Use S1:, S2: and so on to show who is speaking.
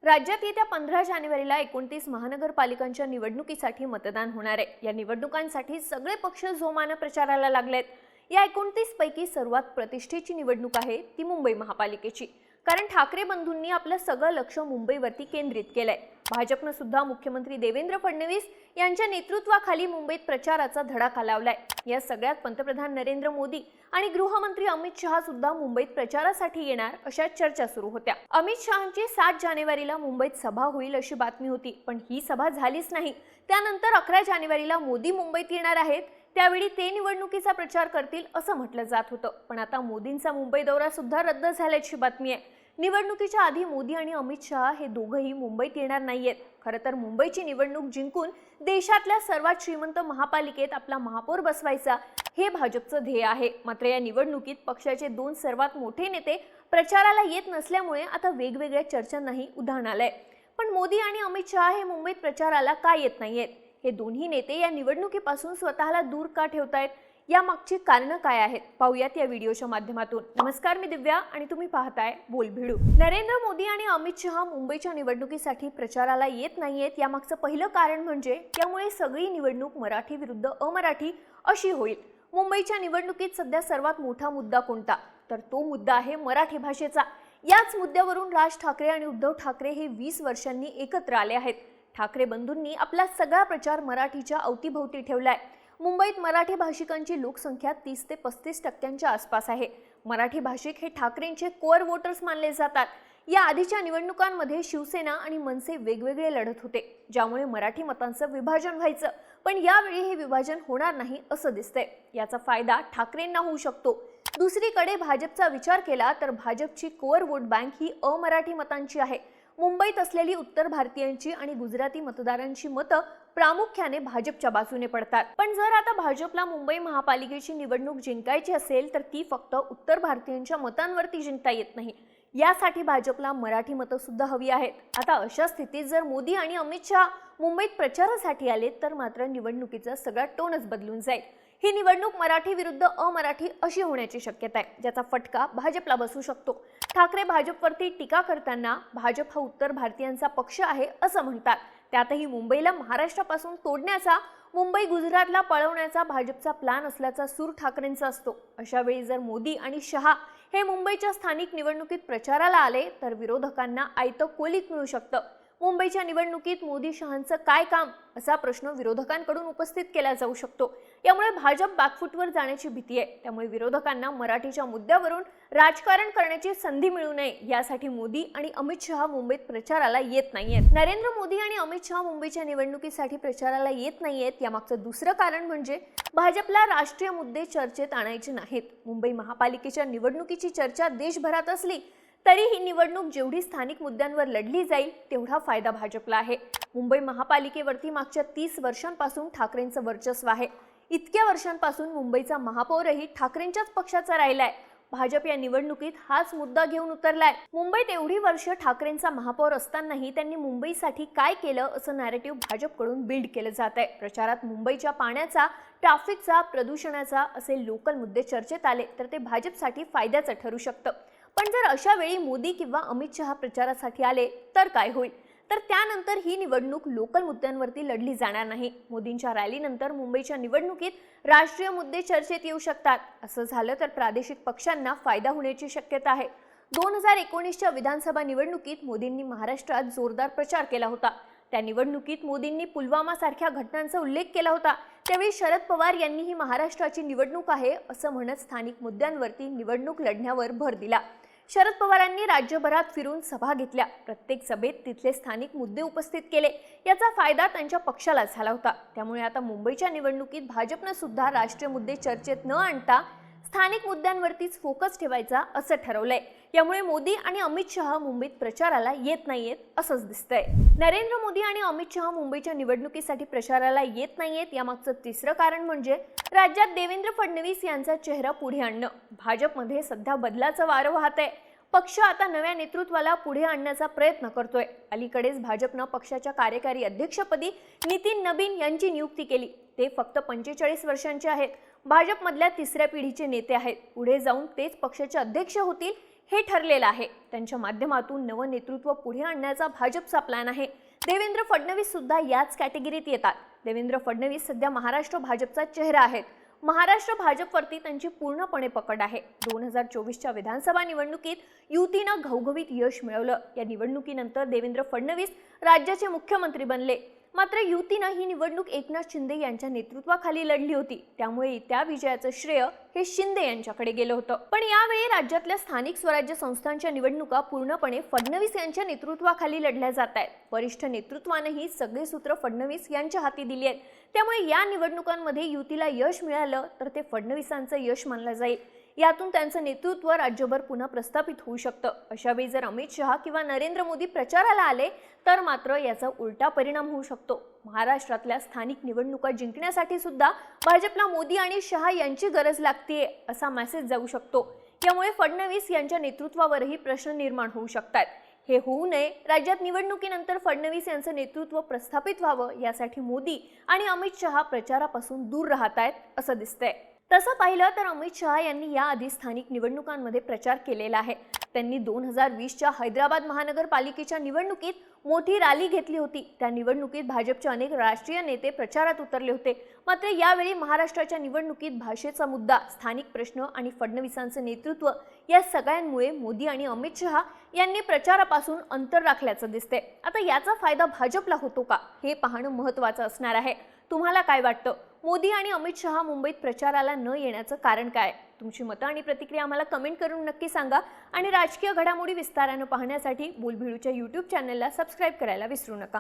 S1: राज्यात येत्या 15 जानेवारीला 29 महानगरपालिकांच्या निवडणुकीसाठी मतदान होणार आहे। या निवडणुकांसाठी सगळे पक्ष जोमाने प्रचाराला लागलेत। या 29 पैकी सर्वात प्रतिष्ठेची निवडणूक आहे ती मुंबई महापालिकेची, कारण ठाकरे बंधूंनी आपलं सगळं लक्ष मुंबईवरती केंद्रित केलंय। भाजपने सुद्धा मुख्यमंत्री देवेंद्र फडणवीस यांच्या नेतृत्वाखाली मुंबईत प्रचाराचा धडाका लावलाय। या सगळ्यात पंतप्रधान नरेंद्र मोदी आणि गृहमंत्री अमित शहा सुद्धा मुंबईत प्रचारासाठी येणार अशा चर्चा सुरू होत्या। अमित शहांची 7 जानेवारीला मुंबईत सभा होईल अशी बातमी होती, पण ही सभा झालीच नाही। त्यानंतर 11 जानेवारीला मोदी मुंबईत येणार आहेत, त्यावेळी ते निवडणुकीचा प्रचार करतील असं म्हटलं जात होतं। पण आता मोदींचा मुंबई दौरा सुद्धा रद्द झाल्याची बातमी आहे। निवडणुकीच्या आधी मोदी आणि अमित शहा हे दोघंही मुंबईत येणार नाहीयेत। खरं तर मुंबईची निवडणूक जिंकून देशातल्या सर्वात श्रीमंत महापालिकेत आपला महापौर बसवायचा हे भाजपचं ध्येय आहे। मात्र या निवडणुकीत पक्षाचे 2 सर्वात मोठे नेते प्रचाराला येत नसल्यामुळे आता वेगवेगळ्या चर्चांनाही उधाण आलंय। पण मोदी आणि अमित शहा हे मुंबईत प्रचाराला का येत नाहीयेत? हे दोन्ही नेते या निवडणुकीपासून स्वतःला दूर का ठेवतायत? या मागची कारणं काय आहेत पाहूयात या व्हिडिओच्या माध्यमातून। नमस्कार, मी दिव्या आणि तुम्ही पाहताय बोलभिडू। नरेंद्र मोदी आणि अमित शहा मुंबईच्या निवडणुकीसाठी प्रचाराला येत नाहीयेत, यामागचं पहिलं कारण म्हणजे त्यामुळे सगळी निवडणूक मराठी विरुद्ध अमराठी अशी होईल। मुंबईच्या निवडणुकीत सध्या सर्वात मोठा मुद्दा कोणता? तर तो मुद्दा आहे मराठी भाषेचा। याच मुद्द्यावरून राज ठाकरे आणि उद्धव ठाकरे हे 20 वर्षांनी एकत्र आले आहेत। ठाकरे बंधूंनी आपला सगळा प्रचार मराठीच्या अवतीभोवती ठेवलाय। मुंबईत मराठी भाषिकांची लोकसंख्या 30 ते 35% आसपास आहे। मराठी भाषिक हे ठाकरेंचे कोअर वोटर्स मानले जातात। या आधीच्या निवडणुकांमध्ये शिवसेना आणि मनसे वेगवेगळे लढत होते, ज्यामुळे मराठी मतांचं विभाजन व्हायचं, पण यावेळी हे विभाजन होणार नाही असं दिसतंय। याचा फायदा ठाकरेंना होऊ शकतो। दुसरीकडे भाजपचा विचार केला तर भाजपची कोअर वोट बँक ही अमराठी मतांची आहे। मुंबईत असलेली उत्तर भारतीयांची आणि गुजराती मतदारांची मतं प्रामुख्याने भाजपच्या बाजूने पडतात। पण जर आता भाजपला मुंबई महापालिकेची निवडणूक जिंकायची असेल तर ती फक्त उत्तर भारतीयांच्या मतांवरती जिंकता येत नाही। यासाठी भाजपला मराठी मतं सुद्धा हवी आहेत। आता अशा स्थितीत जर मोदी आणि अमित शहा मुंबईत प्रचारासाठी आले तर मात्र निवडणुकीचा सगळा टोनच बदलून जाईल। ही निवडणूक मराठी विरुद्ध अमराठी अशी होण्याची शक्यता आहे, ज्याचा फटका भाजपला बसू शकतो। ठाकरे भाजपवरती टीका करताना भाजप हा उत्तर भारतीयांचा पक्ष आहे असं म्हणतात। त्यातही मुंबईला महाराष्ट्रापासून तोडण्याचा, मुंबई गुजरातला पळवण्याचा भाजपचा प्लॅन असल्याचा सूर ठाकरेंचा असतो। अशा वेळी जर मोदी आणि शहा हे मुंबईच्या स्थानिक निवडणुकीत प्रचाराला आले तर विरोधकांना आयतं कोलीत मिळू शकतं। मुंबईच्या निवडणुकीत मोदी शहांचं काय काम असा प्रश्न विरोधकांकडून उपस्थित केला जाऊ शकतो। यामुळे भाजप बॅकफुटवर जाण्याची भीती आहे। त्यामुळे विरोधकांना मराठीच्या मुद्द्यावरून राजकारण करण्याची संधी मिळू नये यासाठी मोदी आणि अमित शहा मुंबईत प्रचाराला येत नाहीयेत। नरेंद्र मोदी आणि अमित शहा मुंबईच्या निवडणुकीसाठी प्रचाराला येत नाहीयेत, यामागचं दुसरं कारण म्हणजे भाजपला राष्ट्रीय मुद्दे चर्चेत आणायचे नाहीत। मुंबई महापालिकेच्या निवडणुकीची चर्चा देशभरात असली तरी ही निवडणूक जेवढी स्थानिक मुद्द्यांवर लढली जाईल तेवढा फायदा भाजपला आहे। मुंबई महापालिकेवरती मागच्या 30 वर्षांपासून ठाकरेंचं वर्चस्व आहे। इतक्या वर्षांपासून मुंबईचा महापौरही ठाकरेंच्याच पक्षाचा राहिलाय। भाजप या निवडणुकीत हाच मुद्दा घेऊन उतरलाय। मुंबईत एवढी वर्ष ठाकरेंचा महापौर असतानाही त्यांनी मुंबईसाठी काय केलं असं नॅरेटिव्ह भाजपकडून बिल्ड केलं जात आहे। प्रचारात मुंबईच्या पाण्याचा, ट्रॅफिकचा, प्रदूषणाचा असे लोकल मुद्दे चर्चेत आले तर ते भाजपसाठी फायद्याचं ठरू शकतं। पण जर अशा वेळी मोदी किंवा अमित शहा प्रचारासाठी आले तर काय होईल? तर त्यानंतर ही निवडणूक लोकल मुद्द्यांवरती लढली जाणार नाही। मोदींच्या रॅलीनंतर मुंबईच्या निवडणुकीत राष्ट्रीय मुद्दे चर्चेत येऊ शकतात। असं झालं तर प्रादेशिक पक्षांना फायदा होण्याची शक्यता आहे। 2019च्या विधानसभा निवडणुकीत मोदींनी महाराष्ट्रात जोरदार प्रचार केला होता। त्या निवडणुकीत मोदींनी पुलवामा सारख्या घटनांचा उल्लेख केला होता। त्यावेळी शरद पवार यांनी ही महाराष्ट्राची निवडणूक आहे असं म्हणत स्थानिक मुद्द्यांवरती निवडणूक लढण्यावर भर दिला। शरद पवारांनी राज्यभरात फिरून सभा घेतल्या। प्रत्येक सभेत तिथले स्थानिक मुद्दे उपस्थित केले। याचा फायदा त्यांच्या पक्षाला झाला होता। त्यामुळे आता मुंबईच्या निवडणुकीत भाजपने सुद्धा राष्ट्रीय मुद्दे चर्चेत न आणता स्थानिक मुद्द्यांवरतीच फोकस ठेवायचा असं ठरवलंय। यामुळे मोदी आणि अमित शहा मुंबईत प्रचाराला येत नाहीयेत असंच दिसतंय। नरेंद्र मोदी आणि अमित शहा मुंबईच्या निवडणुकीसाठी प्रचाराला येत नाहीयेत, यामागचं तिसरं कारण म्हणजे राज्यात देवेंद्र फडणवीस यांचा चेहरा पुढे आणणं। भाजपमध्ये सध्या बदलाचं वारं वाहतंय। पक्ष आता नव्या नेतृत्वाला पुढे आणण्याचा प्रयत्न करतोय। अलीकडेच भाजपनं पक्षाच्या कार्यकारी अध्यक्षपदी नितीन नबीन यांची नियुक्ती केली। ते फक्त 45 वर्षांचे आहेत। भाजपमधल्या 3ऱ्या पिढीचे नेते आहेत। पुढे जाऊन तेच पक्षाचे अध्यक्ष होतील हे ठरलेलं आहे. त्यांच्या माध्यमातून नवं नेतृत्व पुढे आणण्याचा भाजपचा प्लॅन आहे. देवेंद्र फडणवीस सुद्धा याच कॅटेगरीत येतात. देवेंद्र फडणवीस सध्या महाराष्ट्र भाजपचा चेहरा आहेत. महाराष्ट्र भाजपवरती त्यांची पूर्णपणे पकड आहे. 2024च्या विधानसभा निवडणुकीत युतीनं घवघवीत यश मिळवलं. या निवडणुकीनंतर देवेंद्र फडणवीस राज्याचे मुख्यमंत्री बनले. मात्र युतीनं ही निवडणूक एकनाथ शिंदे यांच्या नेतृत्वाखाली लढली होती. त्यामुळे त्या विजयाचं श्रेय हे शिंदे यांच्याकडे गेलं होतं. पण यावेळी राज्यातल्या स्थानिक स्वराज्य संस्थांच्या निवडणुका पूर्णपणे फडणवीस यांच्या नेतृत्वाखाली लढल्या जात आहेत. वरिष्ठ नेतृत्वानेही सगळे सूत्र फडणवीस यांच्या हाती दिली आहेत. त्यामुळे या निवडणुकांमध्ये युतीला यश मिळालं तर ते फडणवीसांचं यश मानलं जाईल. यातून त्यांचं नेतृत्व राज्यभर पुन्हा प्रस्थापित होऊ शकतं. अशावेळी जर अमित शहा किंवा नरेंद्र मोदी प्रचाराला आले तर मात्र याचा उलटा परिणाम होऊ शकतो. महाराष्ट्रातल्या स्थानिक निवडणुका जिंकण्यासाठी सुद्धा भाजपला मोदी आणि शहा यांची गरज लागतेय असा मेसेज जाऊ शकतो. यामुळे फडणवीस यांच्या नेतृत्वावरही प्रश्न निर्माण होऊ शकतात. हे होऊ नये, राज्यात निवडणुकीनंतर फडणवीस यांचं नेतृत्व प्रस्थापित व्हावं यासाठी मोदी आणि अमित शहा प्रचारापासून दूर राहत आहेत असं दिसतंय. तसं पाहिलं तर अमित शहा यांनी याआधी स्थानिक निवडणुकांमध्ये प्रचार केलेला आहे. त्यांनी 2020च्या हैदराबाद महानगरपालिकेच्या निवडणुकीत मोठी रॅली घेतली होती. त्या निवडणुकीत भाजपचे अनेक राष्ट्रीय नेते प्रचारात उतरले होते. मात्र यावेळी महाराष्ट्राच्या निवडणुकीत भाषेचा मुद्दा, स्थानिक प्रश्न आणि फडणवीसांचं नेतृत्व या सगळ्यांमुळे मोदी आणि अमित शहा यांनी प्रचारापासून अंतर राखल्याचं दिसते. आता याचा फायदा भाजपला होतो का हे पाहणं महत्त्वाचं असणार आहे. तुम्हाला काय वाटतं? मोदी आणि अमित शहा मुंबईत प्रचाराला न येण्याचं कारण काय? तुमची मतं आणि प्रतिक्रिया आम्हाला कमेंट करून नक्की सांगा. आणि राजकीय घडामोडी विस्तारानं पाहण्यासाठी बोलबिडूच्या YouTube चॅनलला सबस्क्राईब करायला विसरू नका.